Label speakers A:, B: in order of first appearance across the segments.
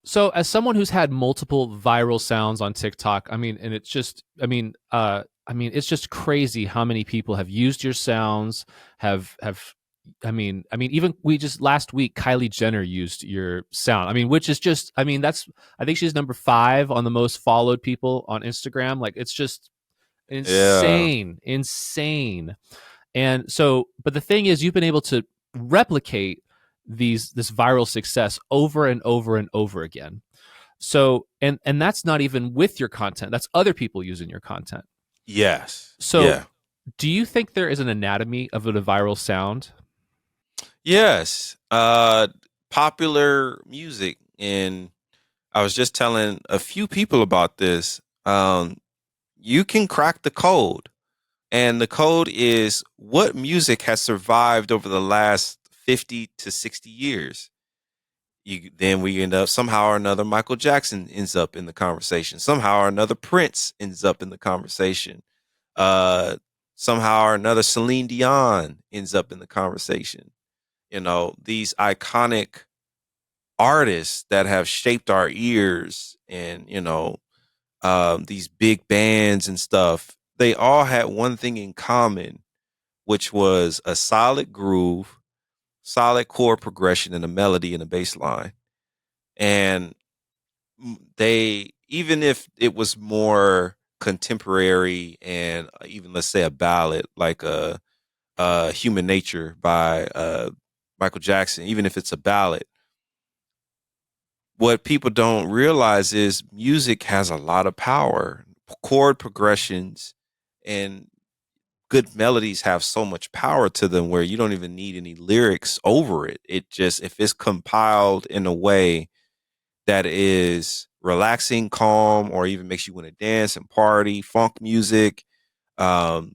A: So, as someone who's had multiple viral sounds on TikTok, I mean, and it's just, it's just crazy how many people have used your sounds, have, even we just last week, Kylie Jenner used your sound. I mean, which is just, I think she's number 5 on the most followed people on Instagram. Like, it's just
B: Yeah.
A: insane, insane. And so, but the thing is, you've been able to replicate this viral success over and over and over again. So, and that's not even with your content. That's other people using your content.
B: Yes.
A: So,
B: Yeah.
A: do you think there is an anatomy of a viral sound?
B: Yes. Popular music, and I was just telling a few people about this. You can crack the code, and the code is what music has survived over the last 50 to 60 years. Then we end up somehow or another. Michael Jackson ends up in the conversation. Somehow or another, Prince ends up in the conversation. Uh, Somehow or another, Celine Dion ends up in the conversation. These iconic artists that have shaped our ears, and these big bands and stuff, they all had one thing in common, which was a solid groove, solid chord progression, and a melody and a bass line. And they, even if it was more contemporary and even, let's say, a ballad like a Human Nature by Michael Jackson, even if it's a ballad, what people don't realize is music has a lot of power. Chord progressions and good melodies have so much power to them where you don't even need any lyrics over it. It just, if it's compiled in a way that is relaxing, calm, or even makes you want to dance and party, funk music, um,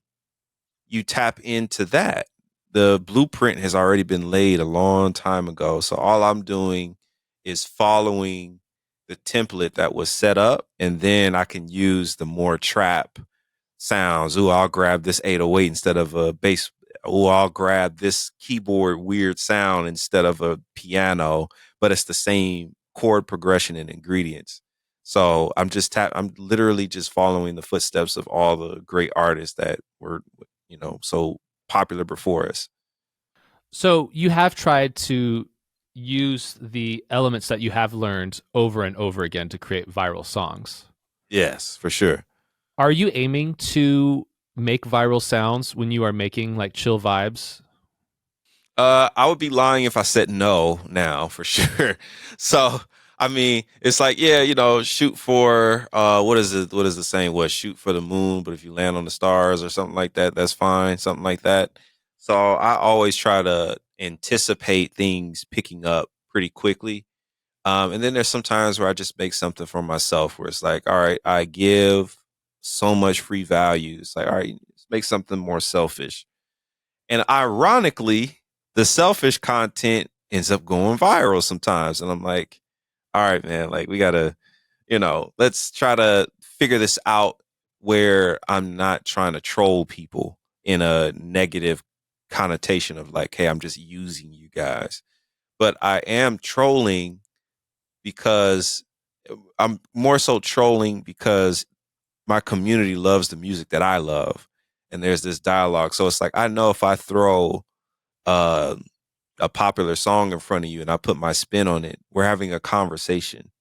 B: you tap into that. The blueprint has already been laid a long time ago. So all I'm doing is following the template that was set up, and then I can use the more trap sounds. Ooh, I'll grab this 808 instead of a bass. Ooh, I'll grab this keyboard weird sound instead of a piano, but it's the same chord progression and ingredients. So I'm literally just following the footsteps of all the great artists that were, so popular before us.
A: So, you have tried to use the elements that you have learned over and over again to create viral songs.
B: Yes, for sure.
A: Are you aiming to make viral sounds when you are making like chill vibes?
B: I would be lying if I said no now, for sure. So, I mean, it's like, yeah, shoot for what is the saying? What, shoot for the moon, but if you land on the stars or something like that, that's fine, something like that. So, I always try to anticipate things picking up pretty quickly. And then there's some times where I just make something for myself where it's like, all right, I give so much free value. It's like, all right, let's make something more selfish. And ironically, the selfish content ends up going viral sometimes. And I'm like, all right, man, like we gotta, let's try to figure this out where I'm not trying to troll people in a negative connotation of like, hey, I'm just using you guys. But I am trolling because I'm more so trolling because my community loves the music that I love. And there's this dialogue. So it's like, I know if I throw uh, a popular song in front of you and I put my spin on it, we're having a conversation.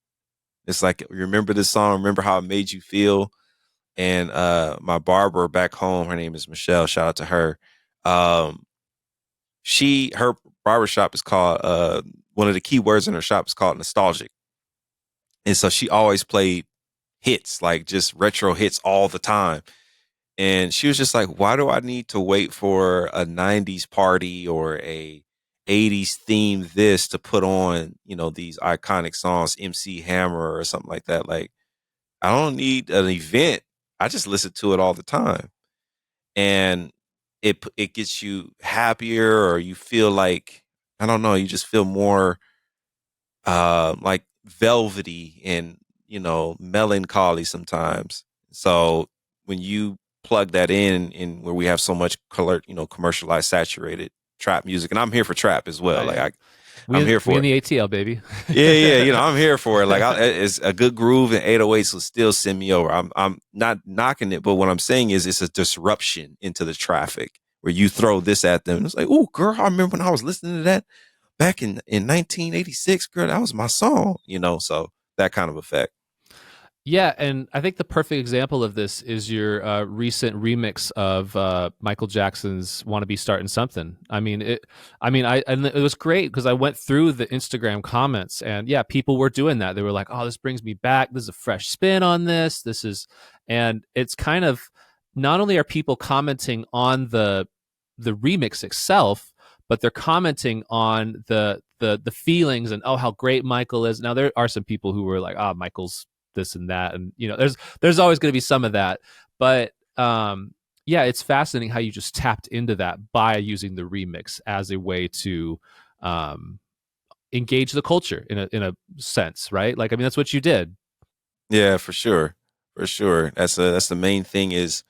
B: It's like, remember this song? Remember how it made you feel? And my barber back home, her name is Michelle. Shout out to her. Um, her barber shop is called, one of the key words in her shop is called nostalgic. And so she always played hits, like just retro hits all the time. And she was just like, why do I need to wait for a 90s party or a 80s theme this to put on, these iconic songs, MC Hammer or something like that? Like, I don't need an event. I just listen to it all the time. And it gets you happier, or you feel like, I don't know, you just feel more like velvety and, melancholy sometimes. So when you plug that in where we have so much color, commercialized, saturated trap music, and I'm here for trap as well. Like
A: Right.
B: I'm here
A: We
B: for
A: in
B: it.
A: the ATL, baby.
B: Yeah, yeah, I'm here for it. Like, it's a good groove, and 808s will still send me over. I'm not knocking it, but what I'm saying is it's a disruption into the traffic where you throw this at them. And it's like, oh, girl, I remember when I was listening to that back in 1986. Girl, that was my song. So that kind of effect.
A: Yeah, and I think the perfect example of this is your recent remix of Michael Jackson's "Wanna Be Starting Something." I mean, and it was great because I went through the Instagram comments, and yeah, people were doing that. They were like, "Oh, this brings me back. This is a fresh spin on this. This is," and it's kind of not only are people commenting on the remix itself, but they're commenting on the feelings and, oh, how great Michael is. Now there are some people who were like, "Ah, oh, Michael's this and that," and there's always going to be some of that, but yeah, it's fascinating how you just tapped into that by using the remix as a way to um engage the culture in a sense, right? Like, I mean, that's what you did.
B: Yeah, for sure, for sure. That's the main thing is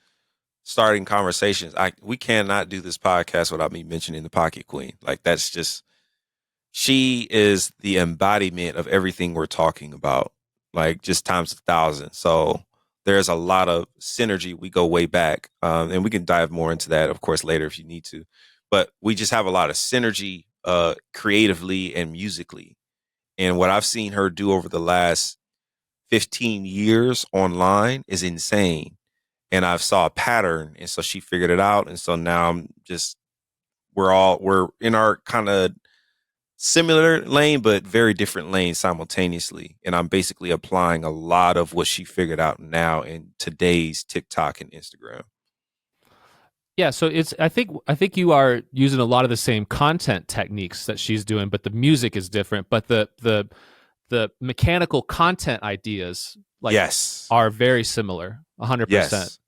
B: starting conversations. We cannot do this podcast without me mentioning the Pocket Queen. Like, that's just she is the embodiment of everything we're talking about, like just times 1,000. So there's a lot of synergy. We go way back, and we can dive more into that, of course, later if you need to. But we just have a lot of synergy, creatively and musically. And what I've seen her do over the last 15 years online is insane. And I've saw a pattern, and so she figured it out. And so now we're in our kind of similar lane, but very different lanes simultaneously. And I'm basically applying a lot of what she figured out now in today's TikTok and Instagram.
A: Yeah, so it's I think you are using a lot of the same content techniques that she's doing, but the music is different. But the mechanical content ideas, like,
B: Yes.
A: are very similar, 100%.
B: Yes.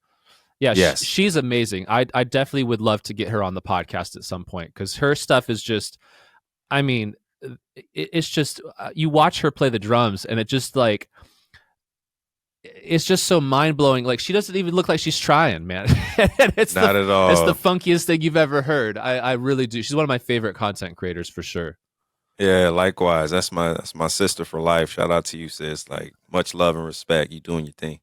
A: Yeah,
B: Yes.
A: she's amazing. I definitely would love to get her on the podcast at some point because her stuff is just, I mean, it's just you watch her play the drums and it just like it's just so mind blowing. Like, she doesn't even look like she's trying, man. And
B: Not at
A: it's the
B: all.
A: funkiest thing you've ever heard. I really do. She's one of my favorite content creators for sure.
B: Yeah, likewise. That's my sister for life. Shout out to you, sis. Like, much love and respect. You doing your thing.